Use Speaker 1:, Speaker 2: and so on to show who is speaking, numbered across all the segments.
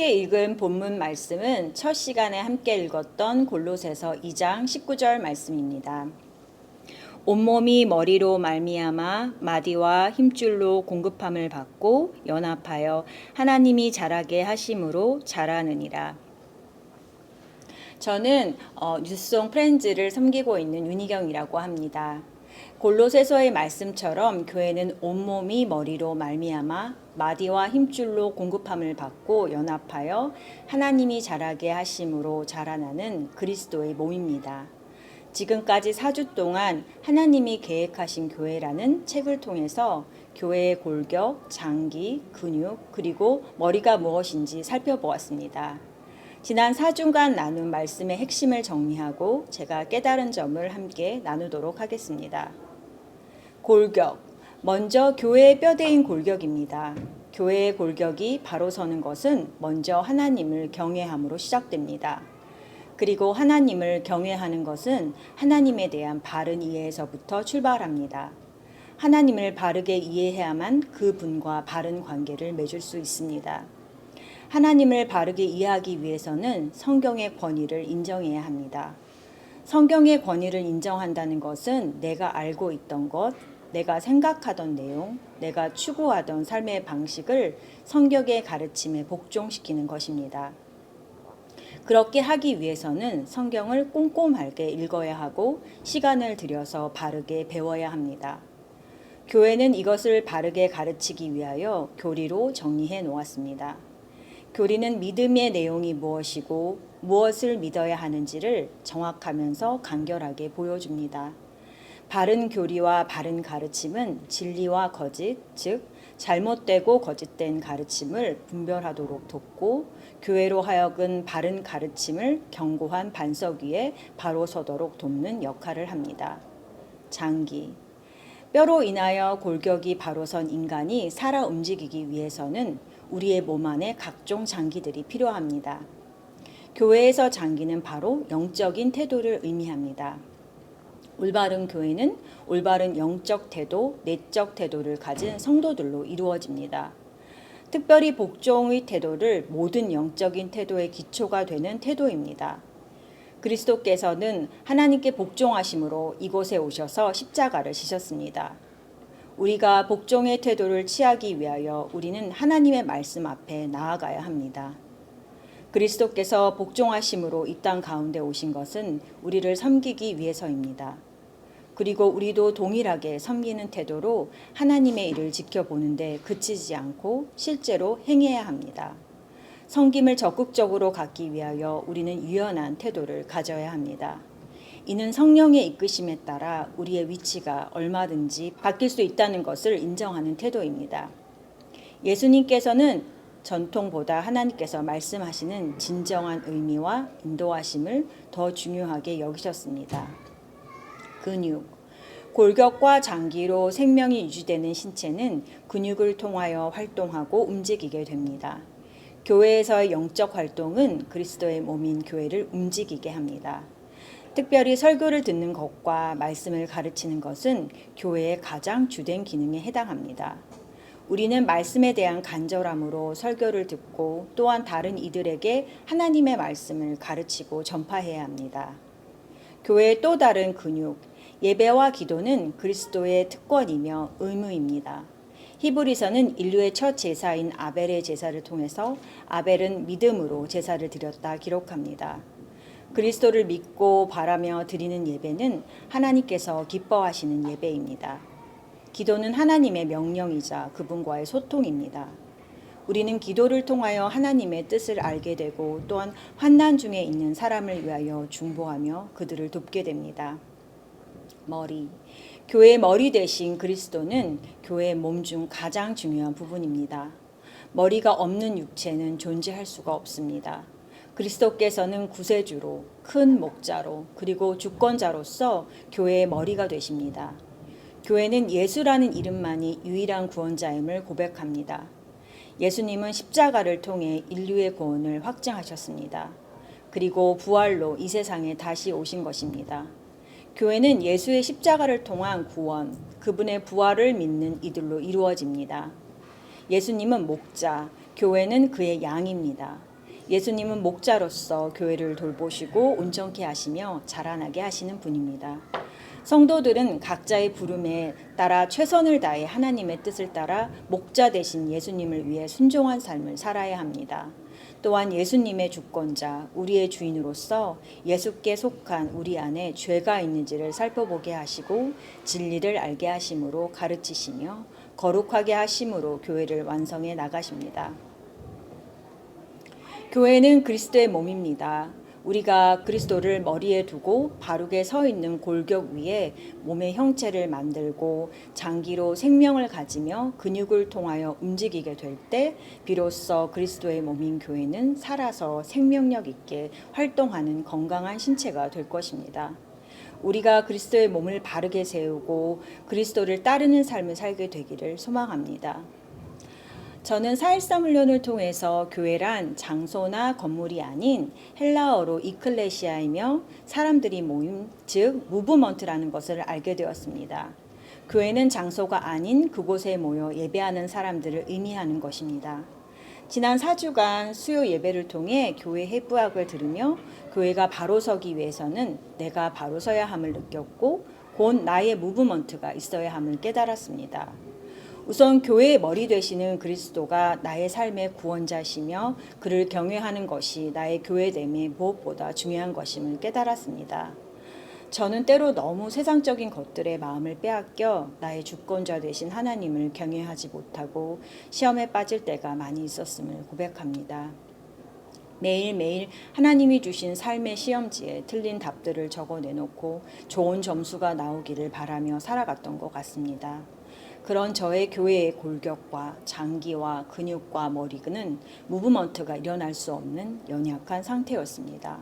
Speaker 1: 함께 읽은 본문 말씀은 첫 시간에 함께 읽었던 골로새서 2장 19절 말씀입니다. 온몸이 머리로 말미암아 마디와 힘줄로 공급함을 받고 연합하여 하나님이 자라게 하심으로 자라느니라. 저는 뉴스송 프렌즈를 섬기고 있는 윤희경이라고 합니다. 골로새서의 말씀처럼 교회는 온몸이 머리로 말미암아 마디와 힘줄로 공급함을 받고 연합하여 하나님이 자라게 하심으로 자라나는 그리스도의 몸입니다. 지금까지 4주 동안 하나님이 계획하신 교회라는 책을 통해서 교회의 골격, 장기, 근육, 그리고 머리가 무엇인지 살펴보았습니다. 지난 4주간 나눈 말씀의 핵심을 정리하고 제가 깨달은 점을 함께 나누도록 하겠습니다. 골격, 먼저 교회의 뼈대인 골격입니다. 교회의 골격이 바로 서는 것은 먼저 하나님을 경외함으로 시작됩니다. 그리고 하나님을 경외하는 것은 하나님에 대한 바른 이해에서부터 출발합니다. 하나님을 바르게 이해해야만 그분과 바른 관계를 맺을 수 있습니다. 하나님을 바르게 이해하기 위해서는 성경의 권위를 인정해야 합니다. 성경의 권위를 인정한다는 것은 내가 알고 있던 것, 내가 생각하던 내용, 내가 추구하던 삶의 방식을 성경의 가르침에 복종시키는 것입니다. 그렇게 하기 위해서는 성경을 꼼꼼하게 읽어야 하고 시간을 들여서 바르게 배워야 합니다. 교회는 이것을 바르게 가르치기 위하여 교리로 정리해 놓았습니다. 교리는 믿음의 내용이 무엇이고 무엇을 믿어야 하는지를 정확하면서 간결하게 보여줍니다. 바른 교리와 바른 가르침은 진리와 거짓, 즉 잘못되고 거짓된 가르침을 분별하도록 돕고 교회로 하여금 바른 가르침을 견고한 반석 위에 바로 서도록 돕는 역할을 합니다. 장기, 뼈로 인하여 골격이 바로 선 인간이 살아 움직이기 위해서는 우리의 몸 안에 각종 장기들이 필요합니다. 교회에서 장기는 바로 영적인 태도를 의미합니다. 올바른 교회는 올바른 영적 태도, 내적 태도를 가진 성도들로 이루어집니다. 특별히 복종의 태도를 모든 영적인 태도의 기초가 되는 태도입니다. 그리스도께서는 하나님께 복종하심으로 이곳에 오셔서 십자가를 지셨습니다. 우리가 복종의 태도를 취하기 위하여 우리는 하나님의 말씀 앞에 나아가야 합니다. 그리스도께서 복종하심으로 이 땅 가운데 오신 것은 우리를 섬기기 위해서입니다. 그리고 우리도 동일하게 섬기는 태도로 하나님의 일을 지켜보는데 그치지 않고 실제로 행해야 합니다. 섬김을 적극적으로 갖기 위하여 우리는 유연한 태도를 가져야 합니다. 이는 성령의 이끄심에 따라 우리의 위치가 얼마든지 바뀔 수 있다는 것을 인정하는 태도입니다. 예수님께서는 전통보다 하나님께서 말씀하시는 진정한 의미와 인도하심을 더 중요하게 여기셨습니다. 근육, 골격과 장기로 생명이 유지되는 신체는 근육을 통하여 활동하고 움직이게 됩니다. 교회에서의 영적 활동은 그리스도의 몸인 교회를 움직이게 합니다. 특별히 설교를 듣는 것과 말씀을 가르치는 것은 교회의 가장 주된 기능에 해당합니다. 우리는 말씀에 대한 간절함으로 설교를 듣고 또한 다른 이들에게 하나님의 말씀을 가르치고 전파해야 합니다. 교회의 또 다른 근육, 예배와 기도는 그리스도의 특권이며 의무입니다. 히브리서는 인류의 첫 제사인 아벨의 제사를 통해서 아벨은 믿음으로 제사를 드렸다 기록합니다. 그리스도를 믿고 바라며 드리는 예배는 하나님께서 기뻐하시는 예배입니다. 기도는 하나님의 명령이자 그분과의 소통입니다. 우리는 기도를 통하여 하나님의 뜻을 알게 되고 또한 환난 중에 있는 사람을 위하여 중보하며 그들을 돕게 됩니다. 머리, 교회의 머리 대신 그리스도는 교회의 몸 중 가장 중요한 부분입니다. 머리가 없는 육체는 존재할 수가 없습니다. 그리스도께서는 구세주로, 큰 목자로, 그리고 주권자로서 교회의 머리가 되십니다. 교회는 예수라는 이름만이 유일한 구원자임을 고백합니다. 예수님은 십자가를 통해 인류의 구원을 확증하셨습니다. 그리고 부활로 이 세상에 다시 오신 것입니다. 교회는 예수의 십자가를 통한 구원, 그분의 부활을 믿는 이들로 이루어집니다. 예수님은 목자, 교회는 그의 양입니다. 예수님은 목자로서 교회를 돌보시고 온전케 하시며 자라나게 하시는 분입니다. 성도들은 각자의 부름에 따라 최선을 다해 하나님의 뜻을 따라 목자 되신 예수님을 위해 순종한 삶을 살아야 합니다. 또한 예수님의 주권자, 우리의 주인으로서 예수께 속한 우리 안에 죄가 있는지를 살펴보게 하시고 진리를 알게 하심으로 가르치시며 거룩하게 하심으로 교회를 완성해 나가십니다. 교회는 그리스도의 몸입니다. 우리가 그리스도를 머리에 두고 바르게 서 있는 골격 위에 몸의 형체를 만들고 장기로 생명을 가지며 근육을 통하여 움직이게 될 때 비로소 그리스도의 몸인 교회는 살아서 생명력 있게 활동하는 건강한 신체가 될 것입니다. 우리가 그리스도의 몸을 바르게 세우고 그리스도를 따르는 삶을 살게 되기를 소망합니다. 저는 4.13 훈련을 통해서 교회란 장소나 건물이 아닌 헬라어로 이클레시아이며 사람들이 모임, 즉 무브먼트라는 것을 알게 되었습니다. 교회는 장소가 아닌 그곳에 모여 예배하는 사람들을 의미하는 것입니다. 지난 4주간 수요 예배를 통해 교회 해부학을 들으며 교회가 바로 서기 위해서는 내가 바로 서야 함을 느꼈고 곧 나의 무브먼트가 있어야 함을 깨달았습니다. 우선 교회의 머리 되시는 그리스도가 나의 삶의 구원자시며 그를 경외하는 것이 나의 교회됨에 무엇보다 중요한 것임을 깨달았습니다. 저는 때로 너무 세상적인 것들에 마음을 빼앗겨 나의 주권자 되신 하나님을 경외하지 못하고 시험에 빠질 때가 많이 있었음을 고백합니다. 매일매일 하나님이 주신 삶의 시험지에 틀린 답들을 적어 내놓고 좋은 점수가 나오기를 바라며 살아갔던 것 같습니다. 그런 저의 교회의 골격과 장기와 근육과 머리는 무브먼트가 일어날 수 없는 연약한 상태였습니다.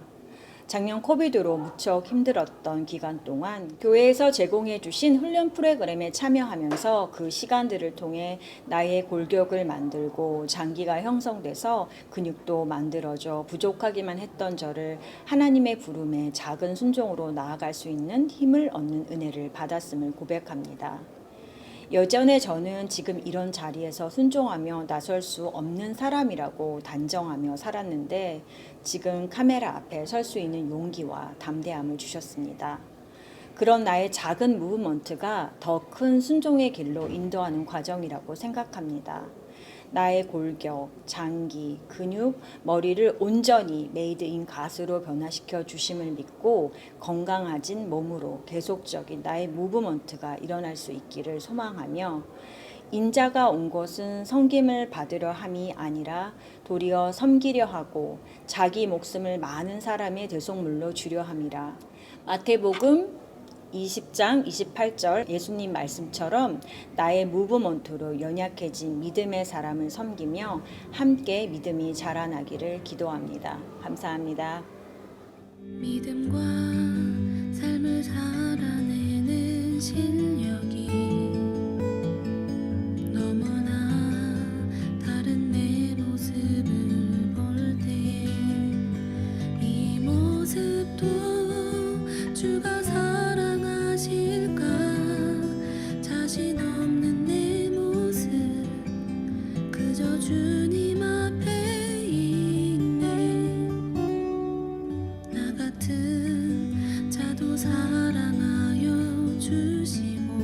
Speaker 1: 작년 코비드로 무척 힘들었던 기간 동안 교회에서 제공해 주신 훈련 프로그램에 참여하면서 그 시간들을 통해 나의 골격을 만들고 장기가 형성돼서 근육도 만들어져 부족하기만 했던 저를 하나님의 부름에 작은 순종으로 나아갈 수 있는 힘을 얻는 은혜를 받았음을 고백합니다. 여전히 저는 지금 이런 자리에서 순종하며 나설 수 없는 사람이라고 단정하며 살았는데 지금 카메라 앞에 설 수 있는 용기와 담대함을 주셨습니다. 그런 나의 작은 무브먼트가 더 큰 순종의 길로 인도하는 과정이라고 생각합니다. 나의 골격, 장기, 근육, 머리를 온전히 메이드 인 갓으로 변화시켜 주심을 믿고 건강해진 몸으로 계속적인 나의 무브먼트가 일어날 수 있기를 소망하며 인자가 온 것은 섬김을 받으려 함이 아니라 도리어 섬기려 하고 자기 목숨을 많은 사람의 대속물로 주려 함이라. 마태복음 20장 28절 예수님 말씀처럼 나의 무브먼트로 연약해진 믿음의 사람을 섬기며 함께 믿음이 자라나기를 기도합니다. 감사합니다.
Speaker 2: 믿음과 삶을 살아내는 실력이 너무나 다른 내 모습을 볼 때 이 모습도 주가 사랑하실까 자신 없는 내 모습 그저 주님 앞에 있네 나 같은 자도 사랑하여 주시고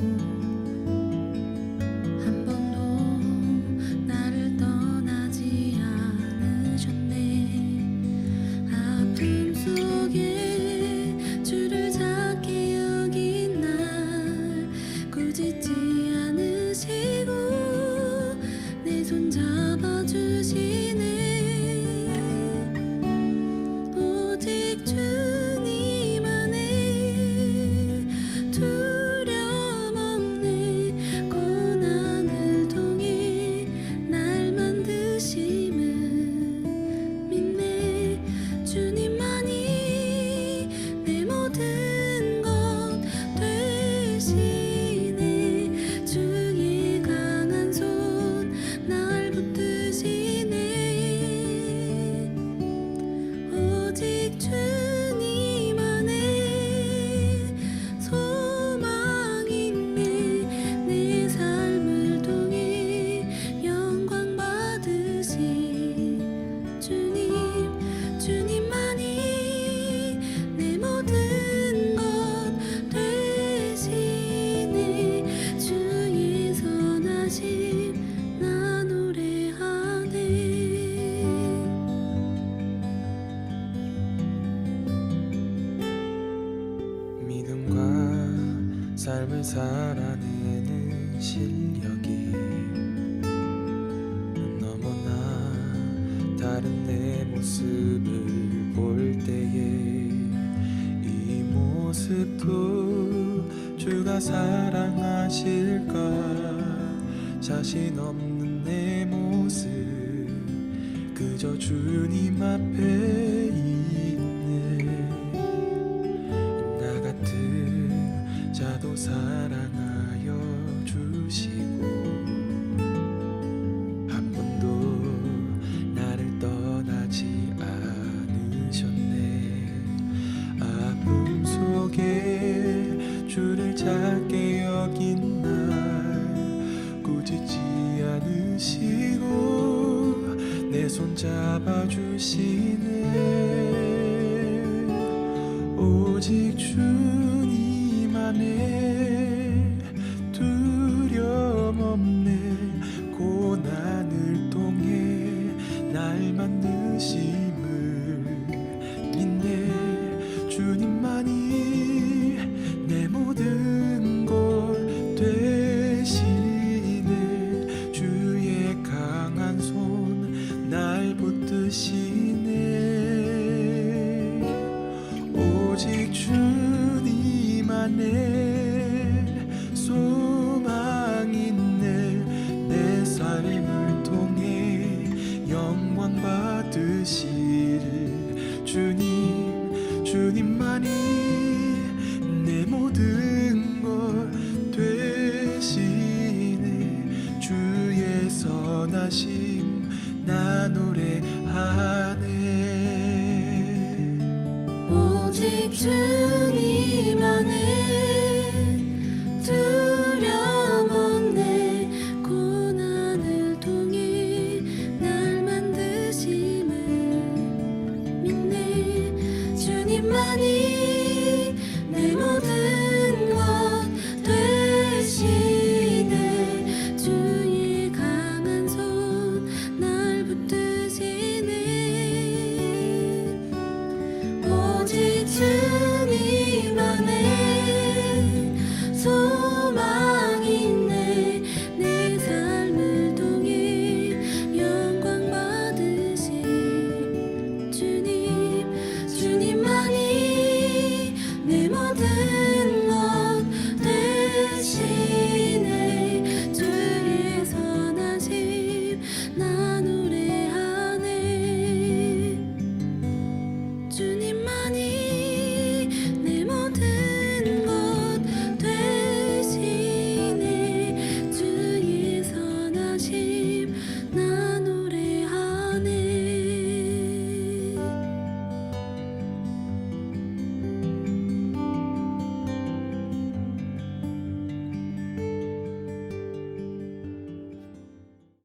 Speaker 3: 삶을 살아내는 실력이 너무나 다른 내 모습을 볼 때에 이 모습도 주가 사랑하실까 자신 없는 내 모습 그저 주님 앞에 있네 나 같은 자도 사랑하여 주시고 한 번도 나를 떠나지 않으셨네 아픔 속에 주를 작게 여긴 날 꾸짖지 않으시고 내 손 잡아주시네 오직 주님 안에 두려움 없네 고난을 통해 날 만드심을 믿네 주님만이 내 모든 것 되시네 주의 강한 손 날 붙드시네 오직 주님 안에 소망 있네 내 삶을 통해 영광 받으실 주님만이 내 모든 것 되시네 주의 선하심 나 노래하